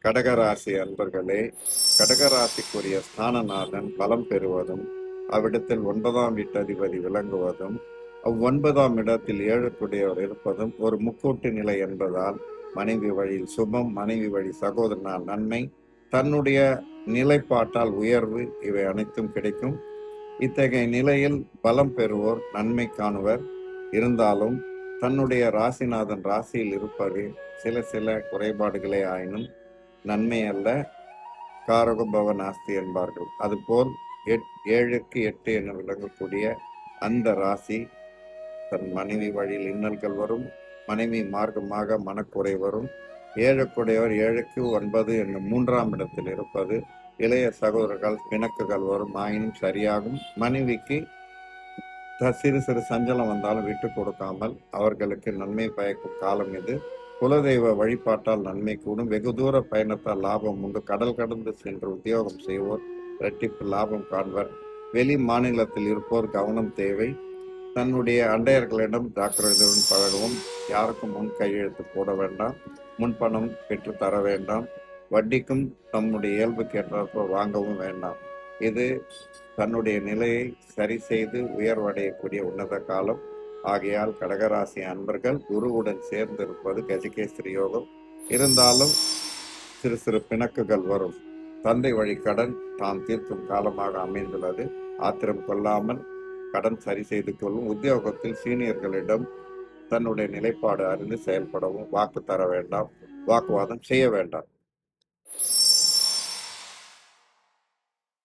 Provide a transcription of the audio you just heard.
கடகராசி அன்பர்களே, கடகராசிக்குரிய ஸ்தானநாதன் பலம் பெறுவதும் அவ்விடத்தில் 9ஆம் வீட்டதிபதி விளங்குவதும் அவ்வு9ஆம் இடத்தில் 7க்குடையவர் இருப்பதும் ஒரு முக்கூட்டு நிலை என்பதால் மனைவி வழியில் சுபம், மனைவி வழி சகோதரனால் நன்மை, தன்னுடைய நிலைப்பாட்டால் உயர்வு, இவை அனைத்தும் கிடைக்கும். இத்தகைய நிலையில் பலம் பெறுவோர் நன்மை காணுவர். இருந்தாலும் தன்னுடைய ராசிநாதன் ராசியில் இருப்பது சில குறைபாடுகளே ஆயினும் நன்மை அல்ல. காரகபவ நாஸ்தி என்பார்கள். அதுபோல் 7க்கு 8 என விளங்கக்கூடிய அந்த ராசி தன் மனைவி வழியில் இன்னல்கள் வரும், மனைவி மார்க்கமாக மனக்குறை வரும். 7க்குடையவர் 7க்கு 9 என்னும் 3ஆம் இடத்தில் இருப்பது இளைய சகோதரர்கள் பிணக்குகள் வரும், ஆயினும் சரியாகும். மனைவிக்கு சிறு சஞ்சலம் வந்தாலும் விட்டு கொடுக்காமல் அவர்களுக்கு நன்மை பயக்கும் காலம் இது. குலதெய்வ வழிபாட்டால் நன்மை கூடும். வெகு தூர பயணத்தால் லாபம் உண்டு. கடல் கடந்து சென்று உத்தியோகம் செய்வோர் இரட்டிப்பு லாபம் காண்பர். வெளி மாநிலத்தில் இருப்போர் கவனம் தேவை. தன்னுடைய அண்டையர்களிடம் ஜாக்கிரதையுடன் பழகவும். யாருக்கும் முன் கையெழுத்து போட வேண்டாம். முன்பணம் பெற்று தர வேண்டாம். வட்டிக்கும் தம்முடைய இயல்புக்கு ஏற்றாற்போல் வாங்கவும் வேண்டாம். இது தன்னுடைய நிலையை சரி செய்து உயர்வடையக்கூடிய உன்னத காலம். ஆகையால் கடகராசி அன்பர்கள் குருவுடன் சேர்ந்திருப்பது கஜகேசரி யோகம். இருந்தாலும் சிறு பிணக்குகள் வரும். தந்தை வழி கடன் தாம் தீர்க்கும் காலமாக அமைந்துள்ளது. ஆத்திரம் கொள்ளாமல் கடன் சரி செய்து கொள்ளும். உத்தியோகத்தில் சீனியர்களிடம் தன்னுடைய நிலைப்பாடு அறிந்து செயல்படவும். வாக்கு தர வேண்டாம், வாக்குவாதம் செய்ய வேண்டாம்.